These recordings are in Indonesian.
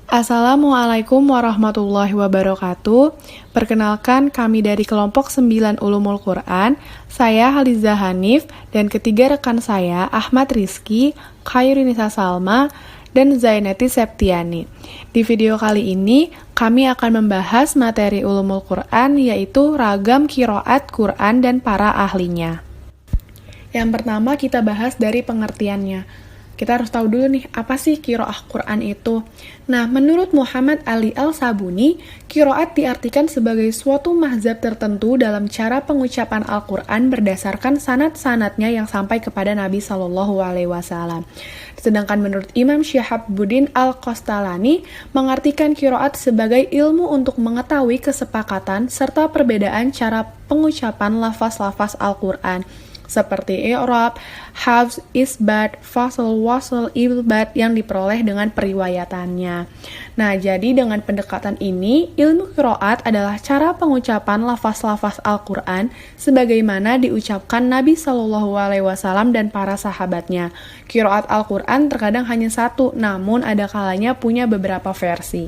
Assalamualaikum warahmatullahi wabarakatuh. Perkenalkan, kami dari kelompok 9 Ulumul Quran. Saya Haliza Hanif dan ketiga rekan saya Ahmad Rizky, Khairinisa Salma, dan Zainati Septiani. Di video kali ini, kami akan membahas materi Ulumul Quran, yaitu ragam qiraat Quran dan para ahlinya. Yang pertama kita bahas dari pengertiannya. Kita harus tahu dulu nih, apa sih qiraah Quran itu? Nah, menurut Muhammad Ali Al-Sabuni, qiraat diartikan sebagai suatu mazhab tertentu dalam cara pengucapan Al-Quran berdasarkan sanad-sanadnya yang sampai kepada Nabi SAW. Sedangkan menurut Imam Syihabuddin Al-Qastalani, mengartikan qiraat sebagai ilmu untuk mengetahui kesepakatan serta perbedaan cara pengucapan lafaz-lafaz Al-Quran, seperti i'rab, hafz, isbat, fasl, wasl, ibad yang diperoleh dengan periwayatannya. Nah, jadi dengan pendekatan ini, ilmu qiraat adalah cara pengucapan lafaz-lafaz Al-Quran sebagaimana diucapkan Nabi SAW dan para sahabatnya. Qiraat Al-Quran terkadang hanya satu, namun ada kalanya punya beberapa versi.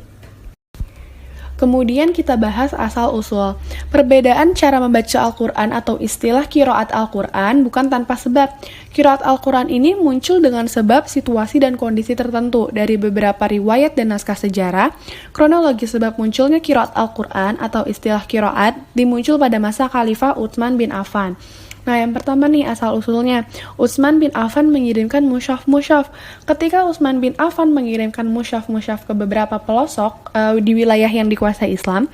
Kemudian kita bahas asal-usul. Perbedaan cara membaca Al-Quran atau istilah qiraat Al-Quran bukan tanpa sebab. Qiraat Al-Quran ini muncul dengan sebab situasi dan kondisi tertentu. Dari beberapa riwayat dan naskah sejarah, kronologi sebab munculnya qiraat Al-Quran atau istilah qiraat dimuncul pada masa Khalifah Utsman bin Affan. Nah, yang pertama nih asal-usulnya. Utsman bin Affan mengirimkan mushaf. Ketika Utsman bin Affan mengirimkan mushaf ke beberapa pelosok di wilayah yang dikuasai Islam,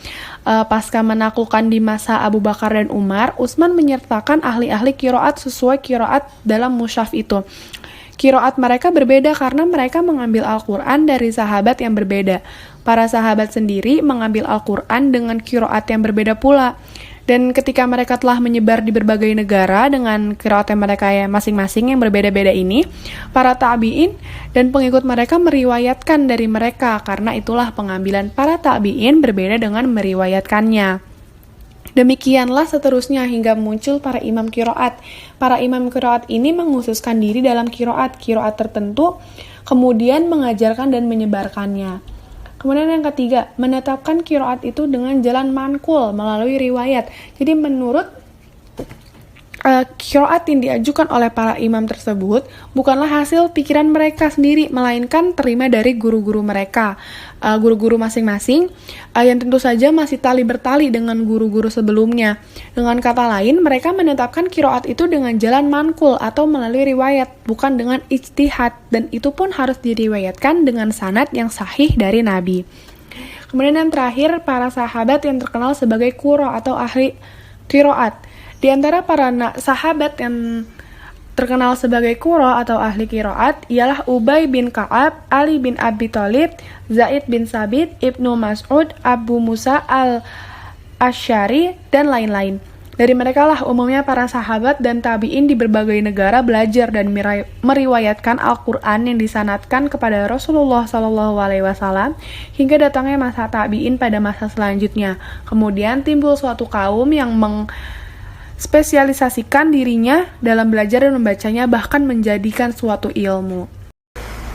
pasca menaklukkan di masa Abu Bakar dan Umar, Utsman menyertakan ahli-ahli qiraat sesuai qiraat dalam mushaf itu. Qiraat mereka berbeda karena mereka mengambil Al-Quran dari sahabat yang berbeda. Para sahabat sendiri mengambil Al-Quran dengan qiraat yang berbeda pula. Dan ketika mereka telah menyebar di berbagai negara dengan qiraat mereka yang masing-masing yang berbeda-beda ini, para tabi'in dan pengikut mereka meriwayatkan dari mereka, karena itulah pengambilan para tabi'in berbeda dengan meriwayatkannya. Demikianlah seterusnya hingga muncul para imam qiraat. Para imam qiraat ini mengkhususkan diri dalam qiraat tertentu, kemudian mengajarkan dan menyebarkannya. Kemudian yang ketiga, menetapkan qiraat itu dengan jalan manqul melalui riwayat. Jadi menurut qiraat yang diajukan oleh para imam tersebut bukanlah hasil pikiran mereka sendiri, melainkan terima dari guru-guru mereka, guru-guru masing-masing, yang tentu saja masih tali bertali dengan guru-guru sebelumnya. Dengan kata lain, mereka menetapkan qiraat itu dengan jalan manqul atau melalui riwayat, bukan dengan ijtihad, dan itu pun harus diriwayatkan dengan sanad yang sahih dari Nabi. Kemudian yang terakhir, para sahabat yang terkenal sebagai qurra atau ahli qiraat. Di antara para sahabat yang terkenal sebagai qurra atau ahli qiraat ialah Ubay bin Ka'ab, Ali bin Abi Thalib, Zaid bin Sabit, Ibnu Mas'ud, Abu Musa al-Asy'ari, dan lain-lain. Dari mereka lah umumnya para sahabat dan tabi'in di berbagai negara belajar dan meriwayatkan Al-Quran yang disanadkan kepada Rasulullah SAW hingga datangnya masa tabi'in pada masa selanjutnya. Kemudian timbul suatu kaum yang spesialisasikan dirinya dalam belajar dan membacanya, bahkan menjadikan suatu ilmu.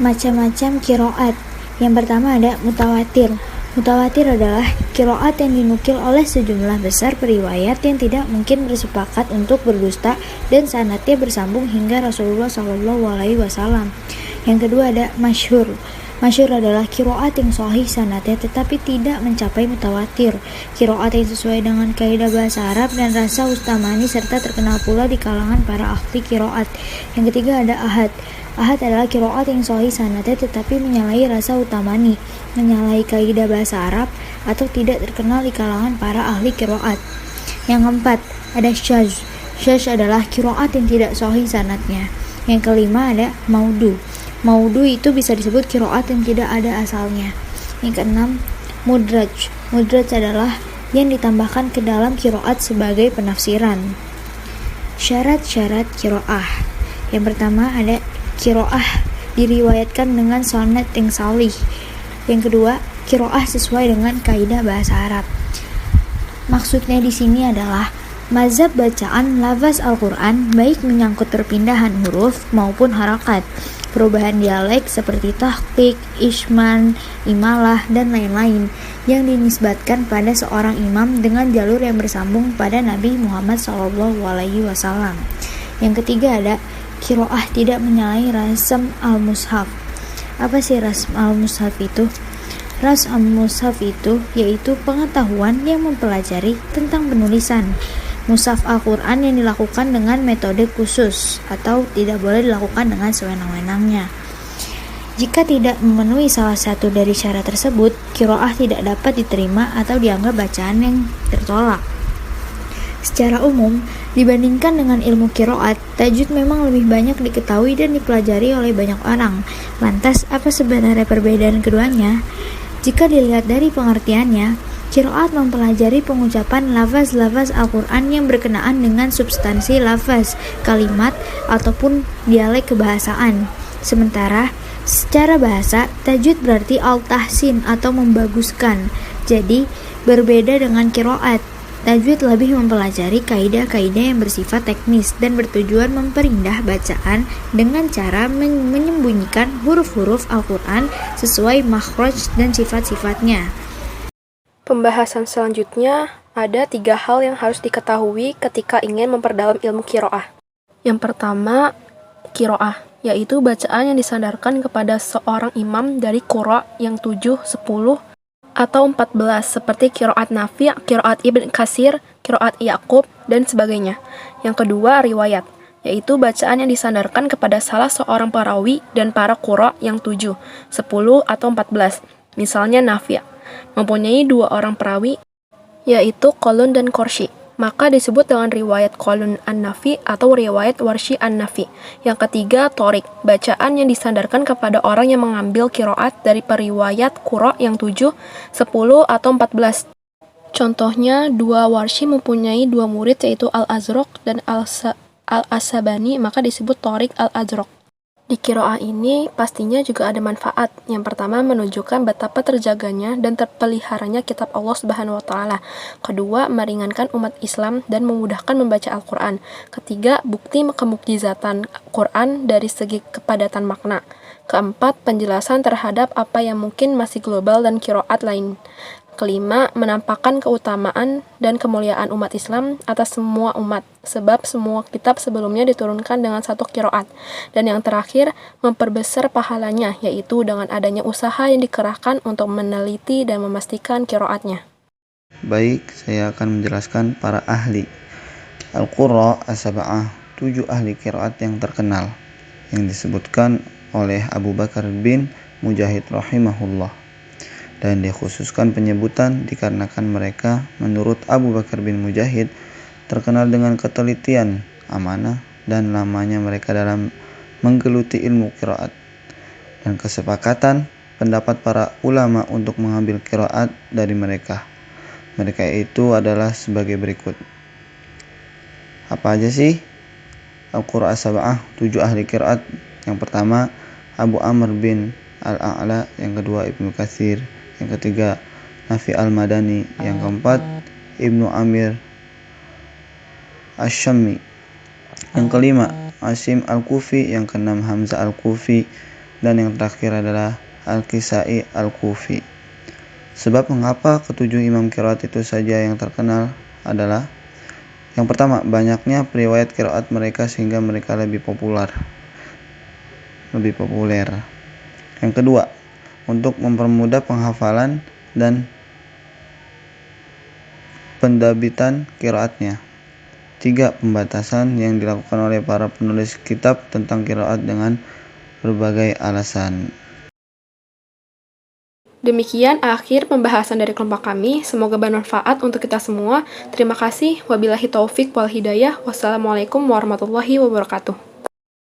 Macam-macam qiraat. Yang pertama ada mutawatir. Mutawatir adalah qiraat yang dinukil oleh sejumlah besar periwayat yang tidak mungkin bersepakat untuk berdusta dan sanadnya bersambung hingga Rasulullah SAW. Yang kedua ada masyhur. Masyhur adalah qiraat yang sahih sanadnya tetapi tidak mencapai mutawatir. Qiraat yang sesuai dengan kaidah bahasa Arab dan rasa ustamani serta terkenal pula di kalangan para ahli qiraat. Yang ketiga ada ahad. Ahad adalah qiraat yang sahih sanadnya tetapi menyalahi rasa utamani, menyalahi kaidah bahasa Arab atau tidak terkenal di kalangan para ahli qiraat. Yang keempat ada syadz. Syadz adalah qiraat yang tidak sahih sanadnya. Yang kelima ada maudhu. Maudhu itu bisa disebut qiraat yang tidak ada asalnya. Yang keenam, mudraj. Mudraj adalah yang ditambahkan ke dalam qiraat sebagai penafsiran. Syarat-syarat qiraah. Yang pertama ada qiraah diriwayatkan dengan sanad yang sahih. Yang kedua, qiraah sesuai dengan kaidah bahasa Arab. Maksudnya di sini adalah mazhab bacaan lafaz Al-Quran baik menyangkut perpindahan huruf maupun harakat. perubahan dialek seperti tahqiq, isman, imalah, dan lain-lain yang dinisbatkan pada seorang imam dengan jalur yang bersambung pada Nabi Muhammad SAW. Yang ketiga ada qiraah tidak menyalahi rasm al-mushaf. Apa sih rasm al-mushaf itu? Rasm al-mushaf itu yaitu pengetahuan yang mempelajari tentang penulisan mushaf Al-Quran yang dilakukan dengan metode khusus atau tidak boleh dilakukan dengan sewenang-wenangnya. Jika tidak memenuhi salah satu dari syarat tersebut, qiraah tidak dapat diterima atau dianggap bacaan yang tertolak. Secara umum, dibandingkan dengan ilmu qiraat, tajwid memang lebih banyak diketahui dan dipelajari oleh banyak orang. Lantas, apa sebenarnya perbedaan keduanya? Jika dilihat dari pengertiannya, qiraat mempelajari pengucapan lafaz-lafaz Al-Quran yang berkenaan dengan substansi lafaz, kalimat, ataupun dialek kebahasaan. Sementara, secara bahasa, tajwid berarti al-tahsin atau membaguskan. Jadi, berbeda dengan qiraat. Tajwid lebih mempelajari kaidah-kaidah yang bersifat teknis dan bertujuan memperindah bacaan dengan cara menyembunyikan huruf-huruf Al-Quran sesuai makhraj dan sifat-sifatnya. Pembahasan selanjutnya, ada 3 hal yang harus diketahui ketika ingin memperdalam ilmu qiraah. Yang pertama, qiraah, yaitu bacaan yang disandarkan kepada seorang imam dari qura yang 7, 10, atau 14, seperti qiraat Nafi', qiraat Ibn Katsir, qiraat Yaqub, dan sebagainya. Yang kedua, riwayat, yaitu bacaan yang disandarkan kepada salah seorang perawi dan para qura yang 7, 10, atau 14, misalnya Nafi', mempunyai 2 orang perawi, yaitu Qalun dan Qorsy, maka disebut dengan riwayat Qalun an-Nafi atau riwayat Warsy an-Nafi. Yang ketiga, Thoriq, bacaan yang disandarkan kepada orang yang mengambil qiraat dari periwayat qura yang 7, 10, atau 14. Contohnya, 2 Warsy mempunyai 2 murid yaitu Al-Azraq dan Al-Asabani, maka disebut Thoriq Al-Azraq. Di qiraah ini pastinya juga ada manfaat. Yang pertama, menunjukkan betapa terjaganya dan terpeliharanya kitab Allah Subhanahu wa taala. Kedua, meringankan umat Islam dan memudahkan membaca Al-Qur'an. Ketiga, bukti kemukjizatan Quran dari segi kepadatan makna. Keempat, penjelasan terhadap apa yang mungkin masih global dan qiraat lain. Kelima, menampakkan keutamaan dan kemuliaan umat Islam atas semua umat, sebab semua kitab sebelumnya diturunkan dengan satu qiraat. Dan yang terakhir, memperbesar pahalanya, yaitu dengan adanya usaha yang dikerahkan untuk meneliti dan memastikan qiraatnya. Baik, saya akan menjelaskan para ahli Al-Qurra as-sab'ah, 7 ahli qiraat yang terkenal, yang disebutkan oleh Abu Bakar bin Mujahid rahimahullah. Dan dikhususkan penyebutan dikarenakan mereka menurut Abu Bakar bin Mujahid terkenal dengan ketelitian, amanah, dan lamanya mereka dalam menggeluti ilmu qiraat, dan kesepakatan pendapat para ulama untuk mengambil qiraat dari mereka. Mereka itu adalah sebagai berikut. Apa aja sih Al-Qur'an as-sab'ah, 7 ahli qiraat? Yang pertama, Abu Amr bin Al-A'la. Yang kedua, Ibnu Katsir. Yang ketiga, Nafi al-Madani. Yang keempat, Ibnu Amir Asy-Syammi. Yang kelima, Asim al-Kufi. Yang keenam, Hamzah al-Kufi. Dan yang terakhir adalah Al-Kisai al-Kufi. Sebab mengapa ketujuh imam qiraat itu saja yang terkenal adalah: yang pertama, banyaknya periwayat qiraat mereka sehingga mereka lebih populer. Yang kedua, untuk mempermudah penghafalan dan pendabitan qiraatnya. 3. Pembatasan yang dilakukan oleh para penulis kitab tentang qiraat dengan berbagai alasan. Demikian akhir pembahasan dari kelompok kami. Semoga bermanfaat untuk kita semua. Terima kasih. Wabillahi taufik wal hidayah. Wassalamualaikum warahmatullahi wabarakatuh.